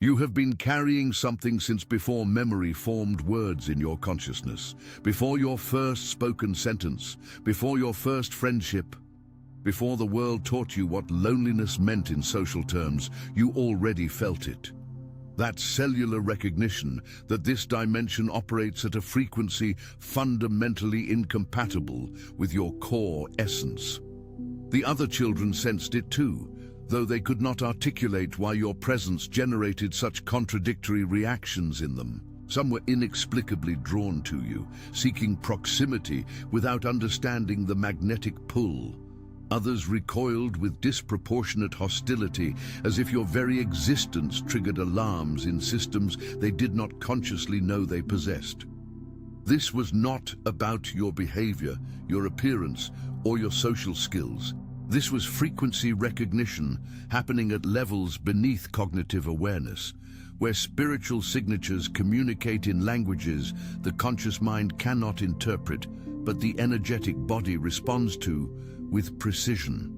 You have been carrying something since before memory formed words in your consciousness, before your first spoken sentence, before your first friendship, before the world taught you what loneliness meant in social terms. You already felt it. That cellular recognition that this dimension operates at a frequency fundamentally incompatible with your core essence. The other children sensed it too, though they could not articulate why your presence generated such contradictory reactions in them. Some were inexplicably drawn to you, seeking proximity without understanding the magnetic pull. Others recoiled with disproportionate hostility, as if your very existence triggered alarms in systems they did not consciously know they possessed. This was not about your behavior, your appearance, or your social skills. This was frequency recognition happening at levels beneath cognitive awareness, where spiritual signatures communicate in languages the conscious mind cannot interpret, but the energetic body responds to with precision.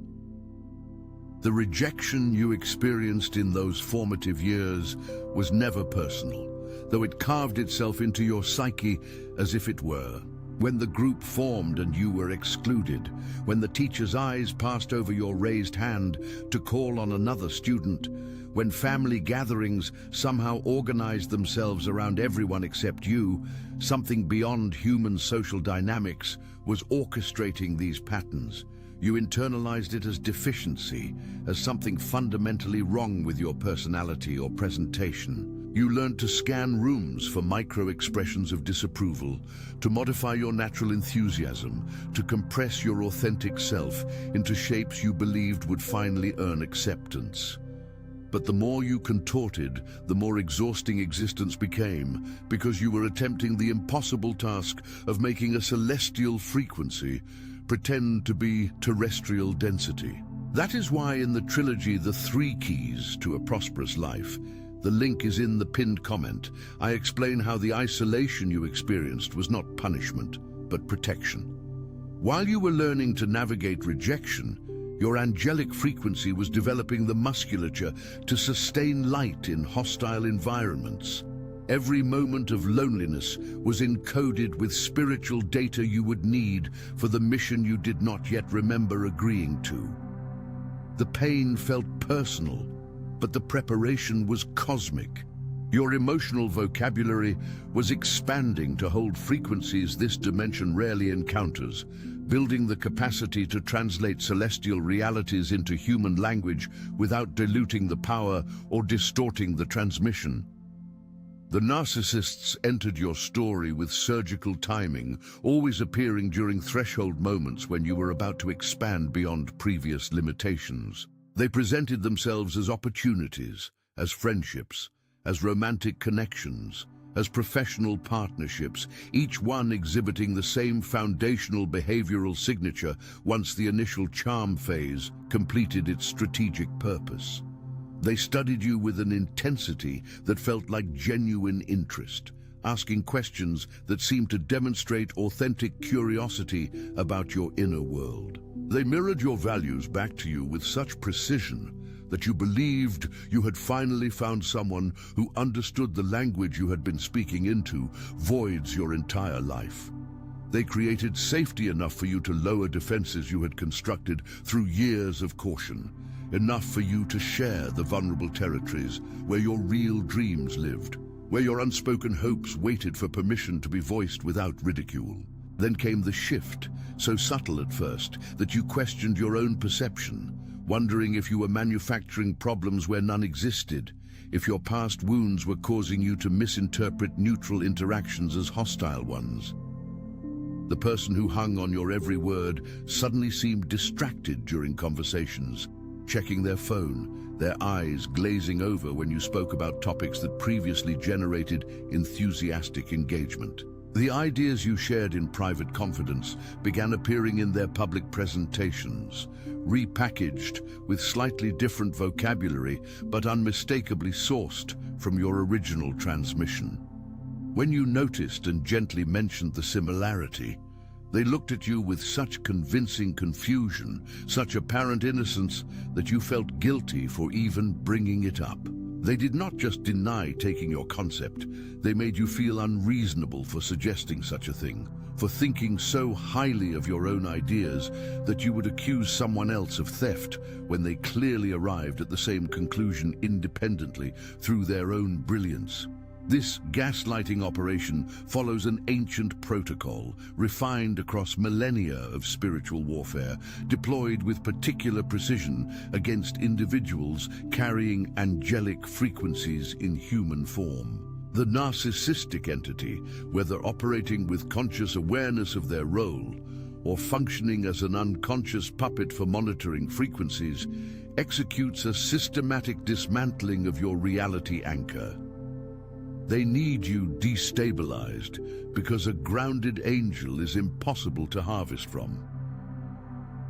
The rejection you experienced in those formative years was never personal, though it carved itself into your psyche as if it were. When the group formed and you were excluded, when the teacher's eyes passed over your raised hand to call on another student, when family gatherings somehow organized themselves around everyone except you, something beyond human social dynamics was orchestrating these patterns. You internalized it as deficiency, as something fundamentally wrong with your personality or presentation. You learned to scan rooms for micro-expressions of disapproval, to modify your natural enthusiasm, to compress your authentic self into shapes you believed would finally earn acceptance. But the more you contorted, the more exhausting existence became, because you were attempting the impossible task of making a celestial frequency pretend to be terrestrial density. That is why in the trilogy The Three Keys to a Prosperous Life, the link is in the pinned comment, I explain how the isolation you experienced was not punishment, but protection. While you were learning to navigate rejection, your angelic frequency was developing the musculature to sustain light in hostile environments. Every moment of loneliness was encoded with spiritual data you would need for the mission you did not yet remember agreeing to. The pain felt personal, but the preparation was cosmic. Your emotional vocabulary was expanding to hold frequencies this dimension rarely encounters, building the capacity to translate celestial realities into human language without diluting the power or distorting the transmission. The narcissists entered your story with surgical timing, always appearing during threshold moments when you were about to expand beyond previous limitations. They presented themselves as opportunities, as friendships, as romantic connections, as professional partnerships, each one exhibiting the same foundational behavioral signature once the initial charm phase completed its strategic purpose. They studied you with an intensity that felt like genuine interest, asking questions that seemed to demonstrate authentic curiosity about your inner world. They mirrored your values back to you with such precision that you believed you had finally found someone who understood the language you had been speaking into voids your entire life. They created safety enough for you to lower defenses you had constructed through years of caution, enough for you to share the vulnerable territories where your real dreams lived, where your unspoken hopes waited for permission to be voiced without ridicule. Then came the shift, so subtle at first that you questioned your own perception, wondering if you were manufacturing problems where none existed, if your past wounds were causing you to misinterpret neutral interactions as hostile ones. The person who hung on your every word suddenly seemed distracted during conversations, checking their phone, their eyes glazing over when you spoke about topics that previously generated enthusiastic engagement. The ideas you shared in private confidence began appearing in their public presentations, repackaged with slightly different vocabulary but unmistakably sourced from your original transmission. When you noticed and gently mentioned the similarity, they looked at you with such convincing confusion, such apparent innocence, that you felt guilty for even bringing it up. They did not just deny taking your concept, they made you feel unreasonable for suggesting such a thing, for thinking so highly of your own ideas that you would accuse someone else of theft when they clearly arrived at the same conclusion independently through their own brilliance. This gaslighting operation follows an ancient protocol, refined across millennia of spiritual warfare, deployed with particular precision against individuals carrying angelic frequencies in human form. The narcissistic entity, whether operating with conscious awareness of their role or functioning as an unconscious puppet for monitoring frequencies, executes a systematic dismantling of your reality anchor. They need you destabilized because a grounded angel is impossible to harvest from.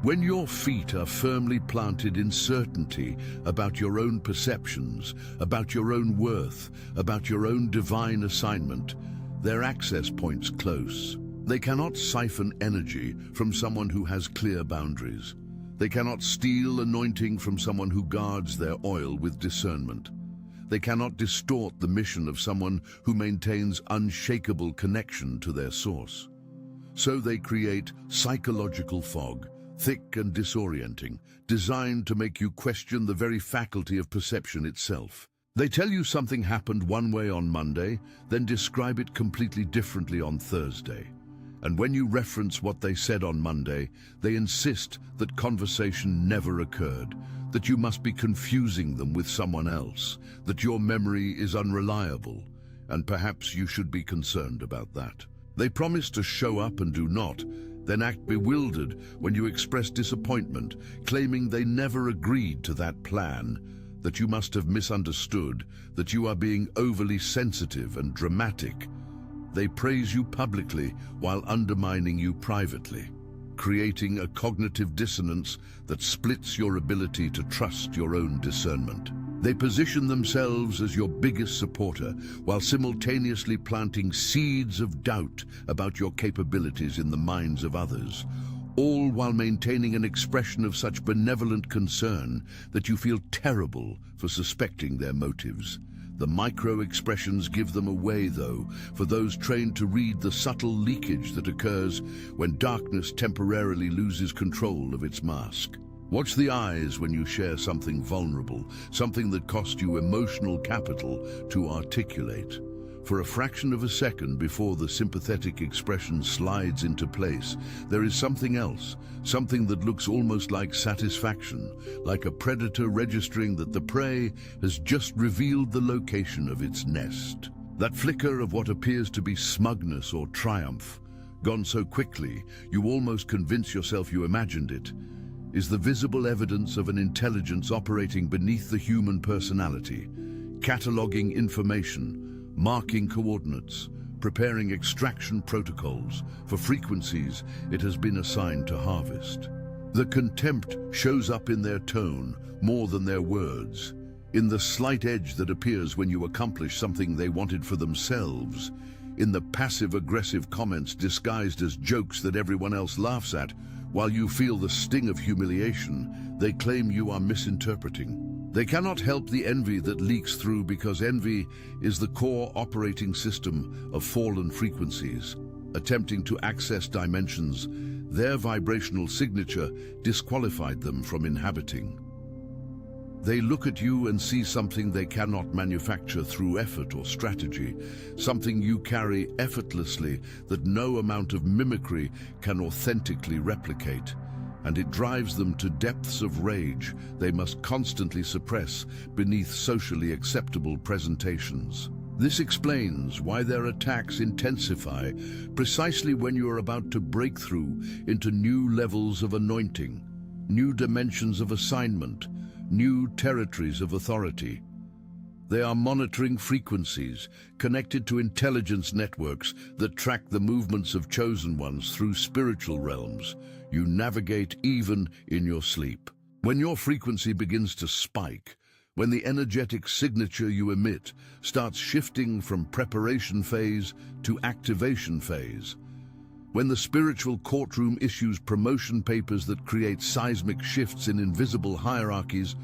When your feet are firmly planted in certainty about your own perceptions, about your own worth, about your own divine assignment, their access points close. They cannot siphon energy from someone who has clear boundaries. They cannot steal anointing from someone who guards their oil with discernment. They cannot distort the mission of someone who maintains unshakable connection to their source. So they create psychological fog, thick and disorienting, designed to make you question the very faculty of perception itself. They tell you something happened one way on Monday, then describe it completely differently on Thursday. And when you reference what they said on Monday, they insist that conversation never occurred, that you must be confusing them with someone else, that your memory is unreliable, and perhaps you should be concerned about that. They promise to show up and do not, then act bewildered when you express disappointment, claiming they never agreed to that plan, that you must have misunderstood, that you are being overly sensitive and dramatic. They praise you publicly while undermining you privately, creating a cognitive dissonance that splits your ability to trust your own discernment. They position themselves as your biggest supporter while simultaneously planting seeds of doubt about your capabilities in the minds of others, all while maintaining an expression of such benevolent concern that you feel terrible for suspecting their motives. The micro-expressions give them away, though, for those trained to read the subtle leakage that occurs when darkness temporarily loses control of its mask. Watch the eyes when you share something vulnerable, something that cost you emotional capital to articulate. For a fraction of a second before the sympathetic expression slides into place, there is something else, something that looks almost like satisfaction, like a predator registering that the prey has just revealed the location of its nest. That flicker of what appears to be smugness or triumph, gone so quickly you almost convince yourself you imagined it, is the visible evidence of an intelligence operating beneath the human personality, cataloging information, marking coordinates, preparing extraction protocols for frequencies it has been assigned to harvest. The contempt shows up in their tone more than their words, in the slight edge that appears when you accomplish something they wanted for themselves, in the passive-aggressive comments disguised as jokes that everyone else laughs at. While you feel the sting of humiliation, they claim you are misinterpreting. They cannot help the envy that leaks through because envy is the core operating system of fallen frequencies. Attempting to access dimensions, their vibrational signature disqualified them from inhabiting. They look at you and see something they cannot manufacture through effort or strategy, something you carry effortlessly that no amount of mimicry can authentically replicate. And it drives them to depths of rage they must constantly suppress beneath socially acceptable presentations. This explains why their attacks intensify precisely when you are about to break through into new levels of anointing, new dimensions of assignment, new territories of authority. They are monitoring frequencies connected to intelligence networks that track the movements of chosen ones through spiritual realms you navigate even in your sleep. When your frequency begins to spike, when the energetic signature you emit starts shifting from preparation phase to activation phase, when the spiritual courtroom issues promotion papers that create seismic shifts in invisible hierarchies,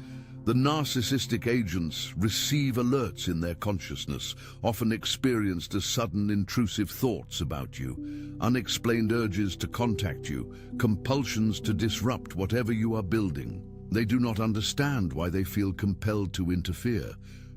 The narcissistic agents receive alerts in their consciousness, often experienced as sudden intrusive thoughts about you, unexplained urges to contact you, compulsions to disrupt whatever you are building. They do not understand why they feel compelled to interfere.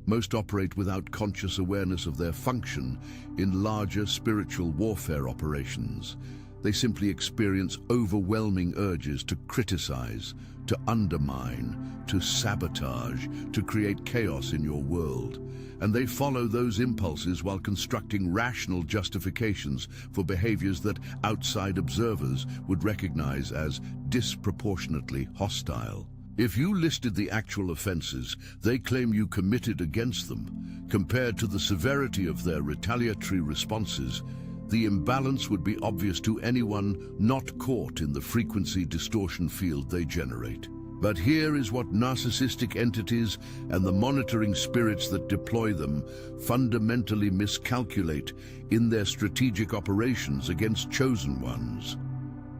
Most operate without conscious awareness of their function in larger spiritual warfare operations. They simply experience overwhelming urges to criticize, to undermine, to sabotage, to create chaos in your world. And they follow those impulses while constructing rational justifications for behaviors that outside observers would recognize as disproportionately hostile. If you listed the actual offenses they claim you committed against them, compared to the severity of their retaliatory responses, the imbalance would be obvious to anyone not caught in the frequency distortion field they generate. But here is what narcissistic entities and the monitoring spirits that deploy them fundamentally miscalculate in their strategic operations against chosen ones.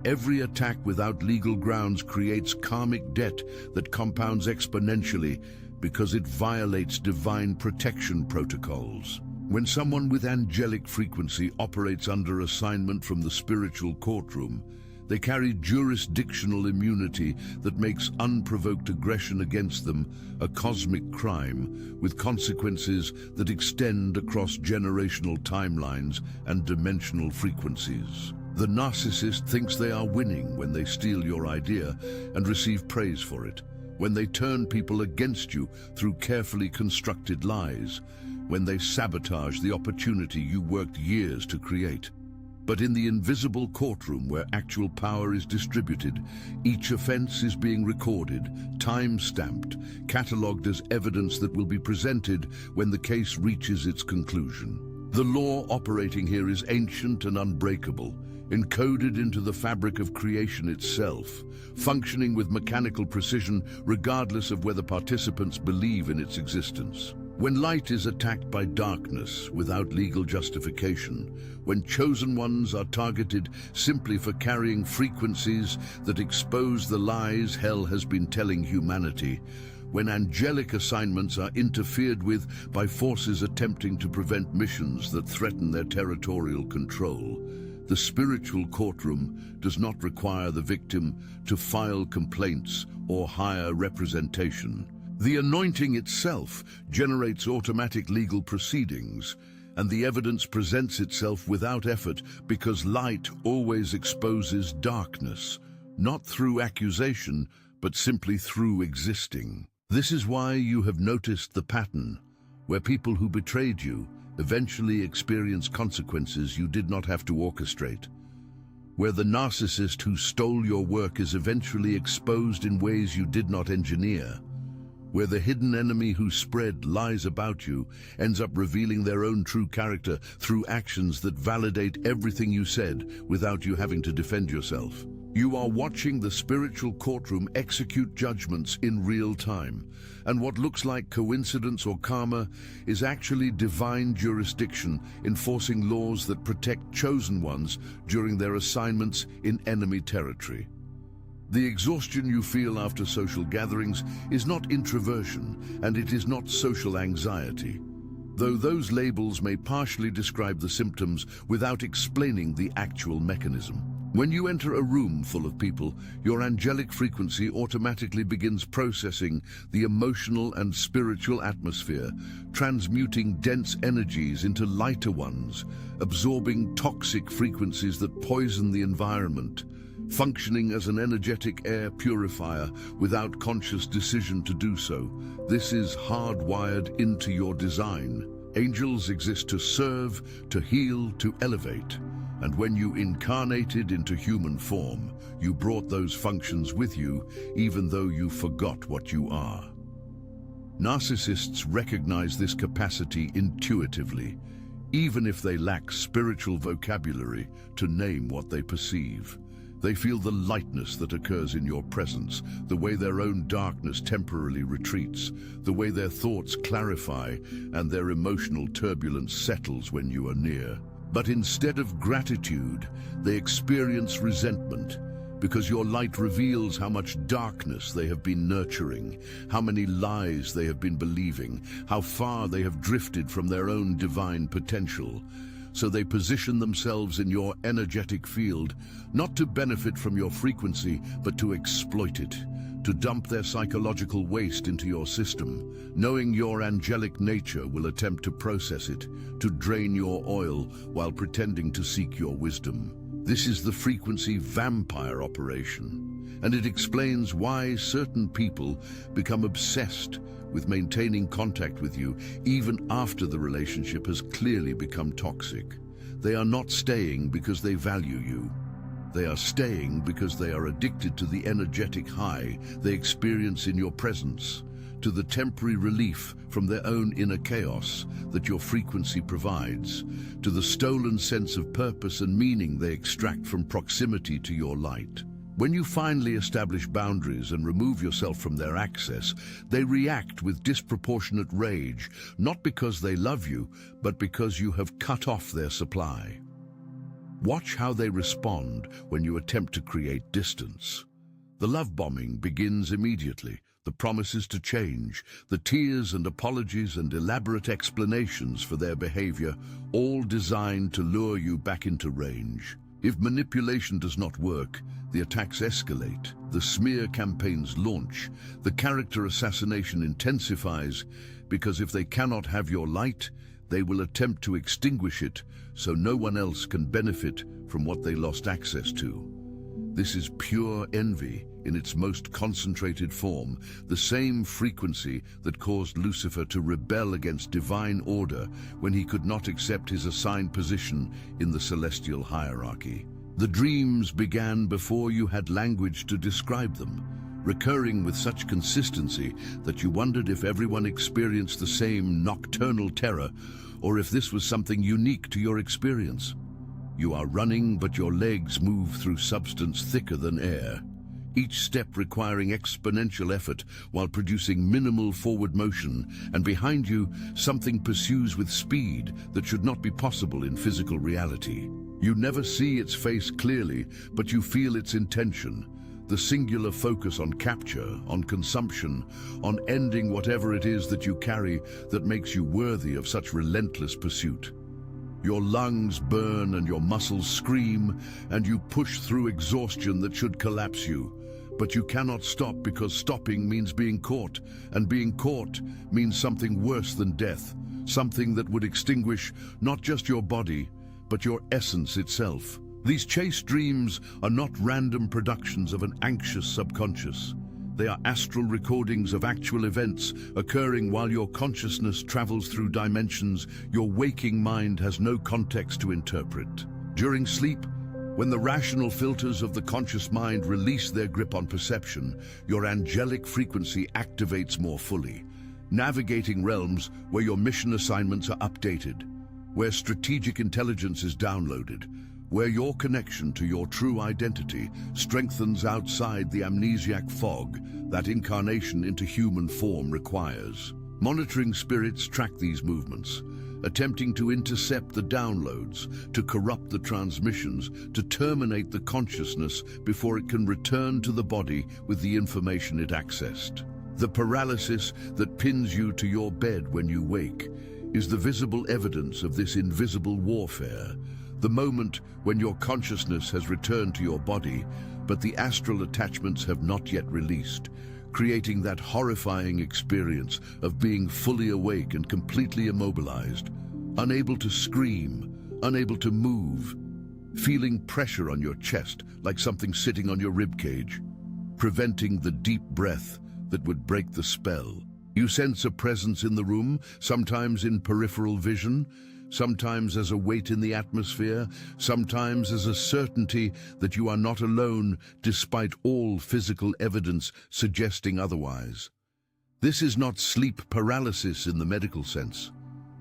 Every attack without legal grounds creates karmic debt that compounds exponentially because it violates divine protection protocols. When someone with angelic frequency operates under assignment from the spiritual courtroom, they carry jurisdictional immunity that makes unprovoked aggression against them a cosmic crime, with consequences that extend across generational timelines and dimensional frequencies. The narcissist thinks they are winning when they steal your idea and receive praise for it, when they turn people against you through carefully constructed lies, when they sabotage the opportunity you worked years to create. But in the invisible courtroom where actual power is distributed, each offense is being recorded, time-stamped, catalogued as evidence that will be presented when the case reaches its conclusion. The law operating here is ancient and unbreakable, encoded into the fabric of creation itself, functioning with mechanical precision regardless of whether participants believe in its existence. When light is attacked by darkness without legal justification, when chosen ones are targeted simply for carrying frequencies that expose the lies hell has been telling humanity, when angelic assignments are interfered with by forces attempting to prevent missions that threaten their territorial control, the spiritual courtroom does not require the victim to file complaints or hire representation. The anointing itself generates automatic legal proceedings, and the evidence presents itself without effort because light always exposes darkness, not through accusation, but simply through existing. This is why you have noticed the pattern, where people who betrayed you eventually experience consequences you did not have to orchestrate, where the narcissist who stole your work is eventually exposed in ways you did not engineer, where the hidden enemy who spread lies about you ends up revealing their own true character through actions that validate everything you said without you having to defend yourself. You are watching the spiritual courtroom execute judgments in real time, and what looks like coincidence or karma is actually divine jurisdiction enforcing laws that protect chosen ones during their assignments in enemy territory. The exhaustion you feel after social gatherings is not introversion, and it is not social anxiety, though those labels may partially describe the symptoms without explaining the actual mechanism. When you enter a room full of people, your angelic frequency automatically begins processing the emotional and spiritual atmosphere, transmuting dense energies into lighter ones, absorbing toxic frequencies that poison the environment, functioning as an energetic air purifier without conscious decision to do so. This is hardwired into your design. Angels exist to serve, to heal, to elevate. And when you incarnated into human form, you brought those functions with you, even though you forgot what you are. Narcissists recognize this capacity intuitively, even if they lack spiritual vocabulary to name what they perceive. They feel the lightness that occurs in your presence, the way their own darkness temporarily retreats, the way their thoughts clarify and their emotional turbulence settles when you are near. But instead of gratitude, they experience resentment, because your light reveals how much darkness they have been nurturing, how many lies they have been believing, how far they have drifted from their own divine potential. So they position themselves in your energetic field, not to benefit from your frequency, but to exploit it, to dump their psychological waste into your system. Knowing your angelic nature will attempt to process it, to drain your oil while pretending to seek your wisdom. This is the frequency vampire operation, and it explains why certain people become obsessed with maintaining contact with you even after the relationship has clearly become toxic. They are not staying because they value you. They are staying because they are addicted to the energetic high they experience in your presence, to the temporary relief from their own inner chaos that your frequency provides, to the stolen sense of purpose and meaning they extract from proximity to your light. When you finally establish boundaries and remove yourself from their access, they react with disproportionate rage, not because they love you, but because you have cut off their supply. Watch how they respond when you attempt to create distance. The love bombing begins immediately. The promises to change, the tears and apologies and elaborate explanations for their behavior, all designed to lure you back into range. If manipulation does not work, the attacks escalate, the smear campaigns launch, the character assassination intensifies, because if they cannot have your light, they will attempt to extinguish it so no one else can benefit from what they lost access to. This is pure envy in its most concentrated form, the same frequency that caused Lucifer to rebel against divine order when he could not accept his assigned position in the celestial hierarchy. The dreams began before you had language to describe them, recurring with such consistency that you wondered if everyone experienced the same nocturnal terror or if this was something unique to your experience. You are running, but your legs move through substance thicker than air, each step requiring exponential effort while producing minimal forward motion, and behind you, something pursues with speed that should not be possible in physical reality. You never see its face clearly, but you feel its intention, the singular focus on capture, on consumption, on ending whatever it is that you carry that makes you worthy of such relentless pursuit. Your lungs burn and your muscles scream, and you push through exhaustion that should collapse you. But you cannot stop because stopping means being caught, and being caught means something worse than death, something that would extinguish not just your body, but your essence itself. These chase dreams are not random productions of an anxious subconscious. They are astral recordings of actual events occurring while your consciousness travels through dimensions your waking mind has no context to interpret. During sleep, when the rational filters of the conscious mind release their grip on perception, your angelic frequency activates more fully, navigating realms where your mission assignments are updated, where strategic intelligence is downloaded, where your connection to your true identity strengthens outside the amnesiac fog that incarnation into human form requires. Monitoring spirits track these movements, attempting to intercept the downloads, to corrupt the transmissions, to terminate the consciousness before it can return to the body with the information it accessed. The paralysis that pins you to your bed when you wake is the visible evidence of this invisible warfare. The moment when your consciousness has returned to your body, but the astral attachments have not yet released, creating that horrifying experience of being fully awake and completely immobilized, unable to scream, unable to move, feeling pressure on your chest like something sitting on your ribcage, preventing the deep breath that would break the spell. You sense a presence in the room, sometimes in peripheral vision, sometimes as a weight in the atmosphere, sometimes as a certainty that you are not alone despite all physical evidence suggesting otherwise. This is not sleep paralysis in the medical sense.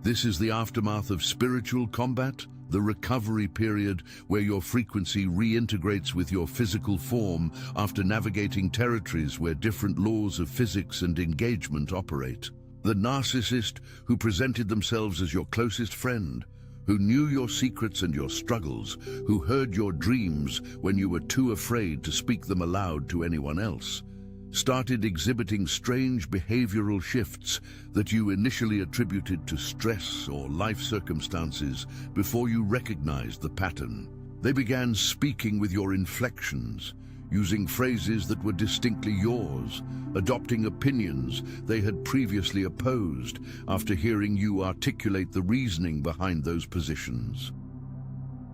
This is the aftermath of spiritual combat, the recovery period where your frequency reintegrates with your physical form after navigating territories where different laws of physics and engagement operate. The narcissist who presented themselves as your closest friend, who knew your secrets and your struggles, who heard your dreams when you were too afraid to speak them aloud to anyone else, started exhibiting strange behavioral shifts that you initially attributed to stress or life circumstances before you recognized the pattern. They began speaking with your inflections, using phrases that were distinctly yours, adopting opinions they had previously opposed after hearing you articulate the reasoning behind those positions.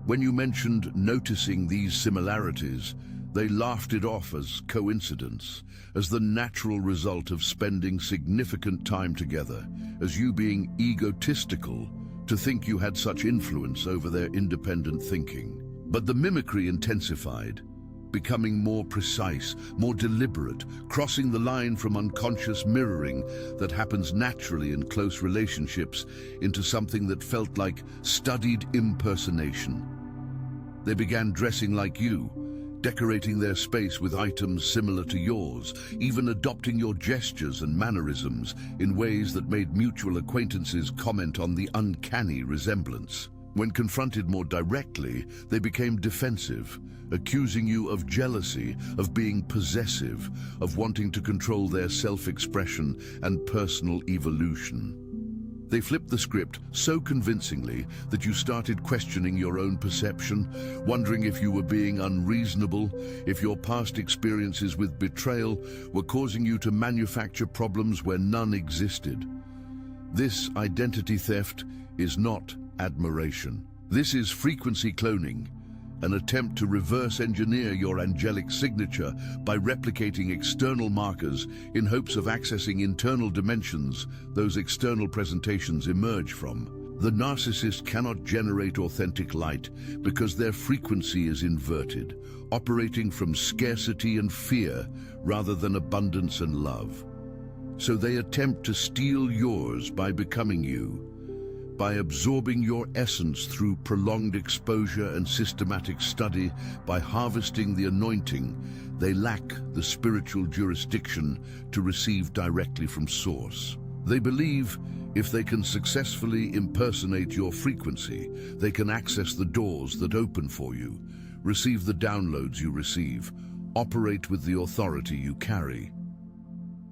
When you mentioned noticing these similarities, they laughed it off as coincidence, as the natural result of spending significant time together, as you being egotistical to think you had such influence over their independent thinking. But the mimicry intensified, becoming more precise, more deliberate, crossing the line from unconscious mirroring that happens naturally in close relationships into something that felt like studied impersonation. They began dressing like you, decorating their space with items similar to yours, even adopting your gestures and mannerisms in ways that made mutual acquaintances comment on the uncanny resemblance. When confronted more directly, they became defensive, accusing you of jealousy, of being possessive, of wanting to control their self-expression and personal evolution. They flipped the script so convincingly that you started questioning your own perception, wondering if you were being unreasonable, if your past experiences with betrayal were causing you to manufacture problems where none existed. This identity theft is not admiration. This is frequency cloning, an attempt to reverse engineer your angelic signature by replicating external markers in hopes of accessing internal dimensions those external presentations emerge from. The narcissist cannot generate authentic light because their frequency is inverted, operating from scarcity and fear rather than abundance and love. So they attempt to steal yours by becoming you. By absorbing your essence through prolonged exposure and systematic study, by harvesting the anointing, they lack the spiritual jurisdiction to receive directly from source. They believe if they can successfully impersonate your frequency, they can access the doors that open for you, receive the downloads you receive, operate with the authority you carry.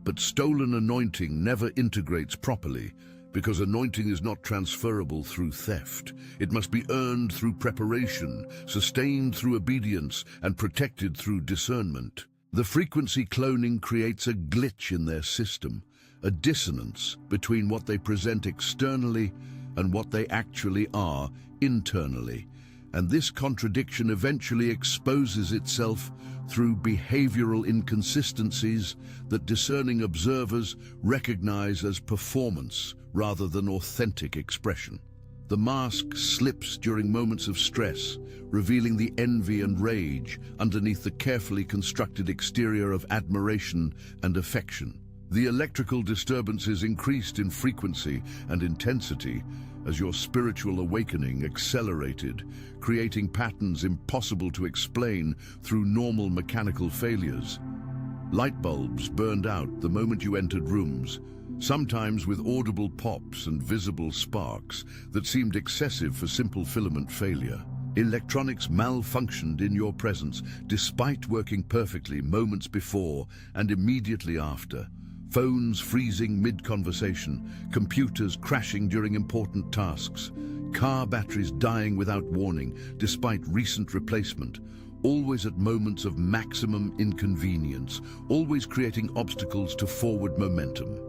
But stolen anointing never integrates properly, because anointing is not transferable through theft. It must be earned through preparation, sustained through obedience, and protected through discernment. The frequency cloning creates a glitch in their system, a dissonance between what they present externally and what they actually are internally. And this contradiction eventually exposes itself through behavioral inconsistencies that discerning observers recognize as performance rather than authentic expression. The mask slips during moments of stress, revealing the envy and rage underneath the carefully constructed exterior of admiration and affection. The electrical disturbances increased in frequency and intensity as your spiritual awakening accelerated, creating patterns impossible to explain through normal mechanical failures. Light bulbs burned out the moment you entered rooms, sometimes with audible pops and visible sparks that seemed excessive for simple filament failure. Electronics malfunctioned in your presence, despite working perfectly moments before and immediately after. Phones freezing mid-conversation, computers crashing during important tasks, car batteries dying without warning despite recent replacement, always at moments of maximum inconvenience, always creating obstacles to forward momentum.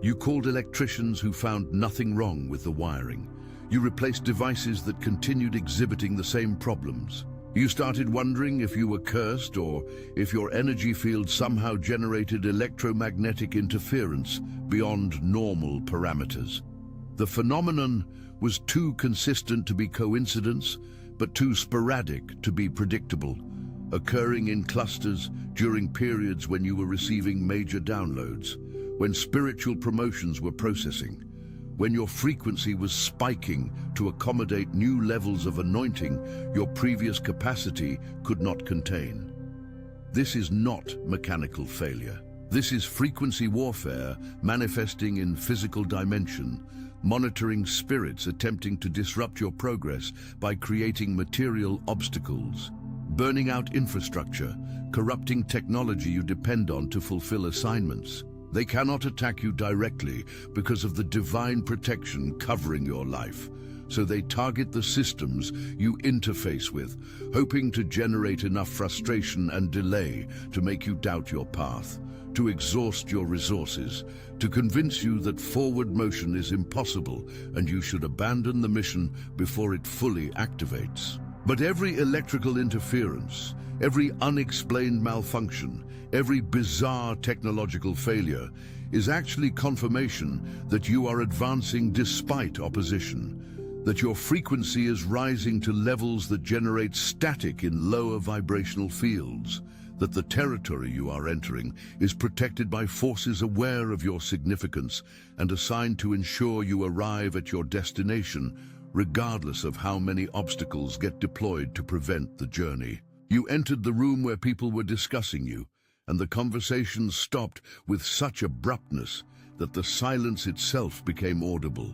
You called electricians who found nothing wrong with the wiring. You replaced devices that continued exhibiting the same problems. You started wondering if you were cursed or if your energy field somehow generated electromagnetic interference beyond normal parameters. The phenomenon was too consistent to be coincidence, but too sporadic to be predictable, occurring in clusters during periods when you were receiving major downloads, when spiritual promotions were processing, when your frequency was spiking to accommodate new levels of anointing your previous capacity could not contain. This is not mechanical failure. This is frequency warfare manifesting in physical dimension, monitoring spirits attempting to disrupt your progress by creating material obstacles, burning out infrastructure, corrupting technology you depend on to fulfill assignments. They cannot attack you directly because of the divine protection covering your life, so they target the systems you interface with, hoping to generate enough frustration and delay to make you doubt your path, to exhaust your resources, to convince you that forward motion is impossible and you should abandon the mission before it fully activates. But every electrical interference, every unexplained malfunction, every bizarre technological failure is actually confirmation that you are advancing despite opposition, that your frequency is rising to levels that generate static in lower vibrational fields, that the territory you are entering is protected by forces aware of your significance and assigned to ensure you arrive at your destination, regardless of how many obstacles get deployed to prevent the journey. You entered the room where people were discussing you, and the conversation stopped with such abruptness that the silence itself became audible,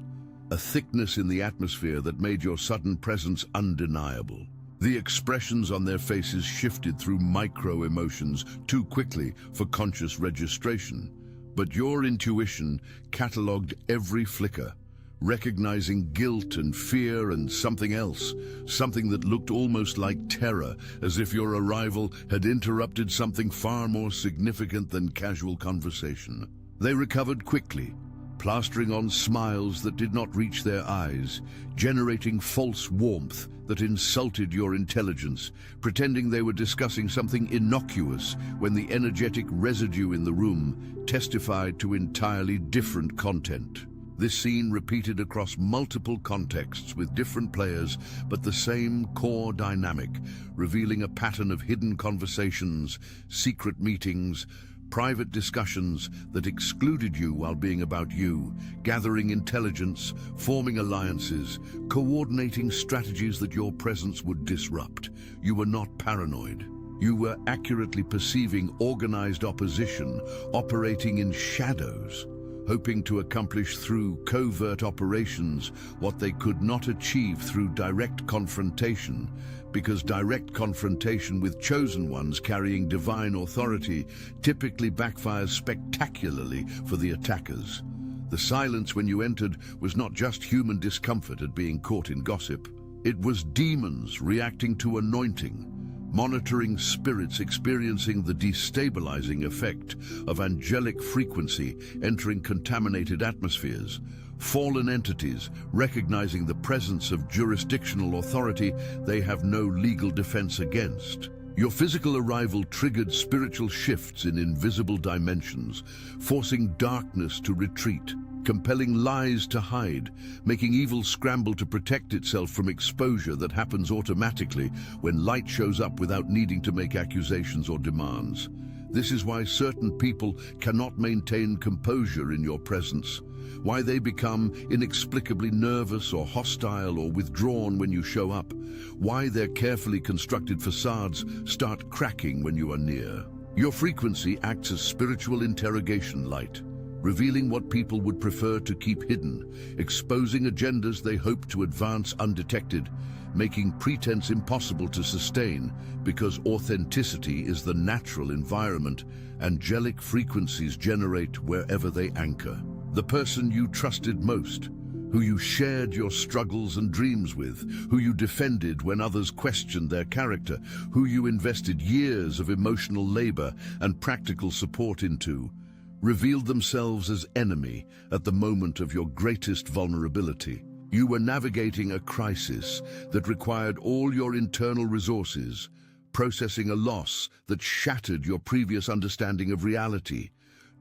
a thickness in the atmosphere that made your sudden presence undeniable. The expressions on their faces shifted through micro-emotions too quickly for conscious registration, but your intuition catalogued every flicker, recognizing guilt and fear and something else, something that looked almost like terror, as if your arrival had interrupted something far more significant than casual conversation. They recovered quickly, plastering on smiles that did not reach their eyes, generating false warmth that insulted your intelligence, pretending they were discussing something innocuous when the energetic residue in the room testified to entirely different content. This scene repeated across multiple contexts with different players, but the same core dynamic, revealing a pattern of hidden conversations, secret meetings, private discussions that excluded you while being about you, gathering intelligence, forming alliances, coordinating strategies that your presence would disrupt. You were not paranoid. You were accurately perceiving organized opposition operating in shadows, hoping to accomplish through covert operations what they could not achieve through direct confrontation, because direct confrontation with chosen ones carrying divine authority typically backfires spectacularly for the attackers. The silence when you entered was not just human discomfort at being caught in gossip. It was demons reacting to anointing, monitoring spirits experiencing the destabilizing effect of angelic frequency entering contaminated atmospheres, fallen entities recognizing the presence of jurisdictional authority they have no legal defense against. Your physical arrival triggered spiritual shifts in invisible dimensions, forcing darkness to retreat, compelling lies to hide, making evil scramble to protect itself from exposure that happens automatically when light shows up without needing to make accusations or demands. This is why certain people cannot maintain composure in your presence, why they become inexplicably nervous or hostile or withdrawn when you show up, why their carefully constructed facades start cracking when you are near. Your frequency acts as spiritual interrogation light, revealing what people would prefer to keep hidden, exposing agendas they hope to advance undetected, making pretense impossible to sustain because authenticity is the natural environment angelic frequencies generate wherever they anchor. The person you trusted most, who you shared your struggles and dreams with, who you defended when others questioned their character, who you invested years of emotional labor and practical support into, revealed themselves as enemy at the moment of your greatest vulnerability. You were navigating a crisis that required all your internal resources, processing a loss that shattered your previous understanding of reality,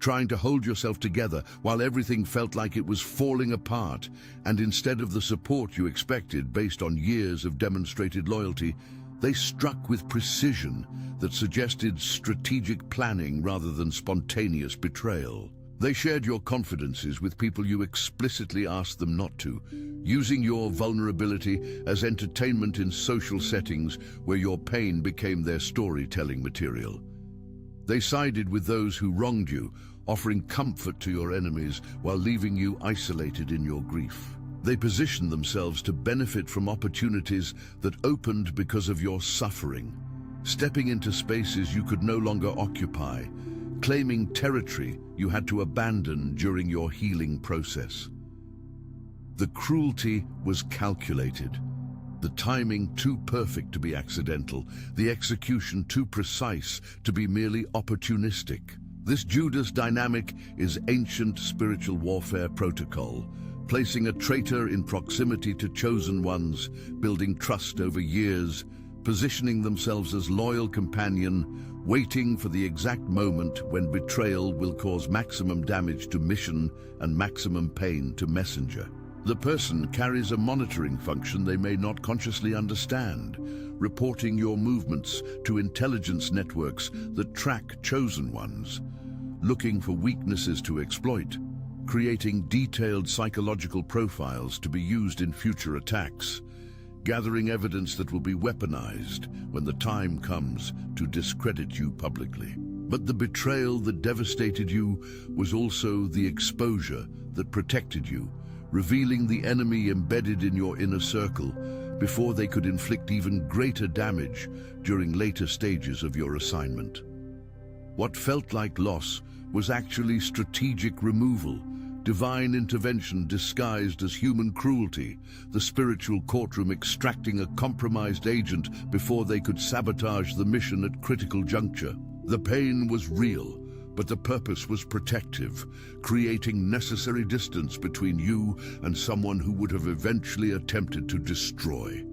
trying to hold yourself together while everything felt like it was falling apart, and instead of the support you expected based on years of demonstrated loyalty, they struck with precision that suggested strategic planning rather than spontaneous betrayal. They shared your confidences with people you explicitly asked them not to, using your vulnerability as entertainment in social settings where your pain became their storytelling material. They sided with those who wronged you, offering comfort to your enemies while leaving you isolated in your grief. They position themselves to benefit from opportunities that opened because of your suffering, stepping into spaces you could no longer occupy, claiming territory you had to abandon during your healing process. The cruelty was calculated, the timing too perfect to be accidental, the execution too precise to be merely opportunistic. This Judas dynamic is ancient spiritual warfare protocol, placing a traitor in proximity to chosen ones, building trust over years, positioning themselves as loyal companion, waiting for the exact moment when betrayal will cause maximum damage to mission and maximum pain to messenger. The person carries a monitoring function they may not consciously understand, reporting your movements to intelligence networks that track chosen ones, looking for weaknesses to exploit, creating detailed psychological profiles to be used in future attacks, gathering evidence that will be weaponized when the time comes to discredit you publicly. But the betrayal that devastated you was also the exposure that protected you, revealing the enemy embedded in your inner circle before they could inflict even greater damage during later stages of your assignment. What felt like loss was actually strategic removal, divine intervention disguised as human cruelty, the spiritual courtroom extracting a compromised agent before they could sabotage the mission at critical juncture. The pain was real, but the purpose was protective, creating necessary distance between you and someone who would have eventually attempted to destroy.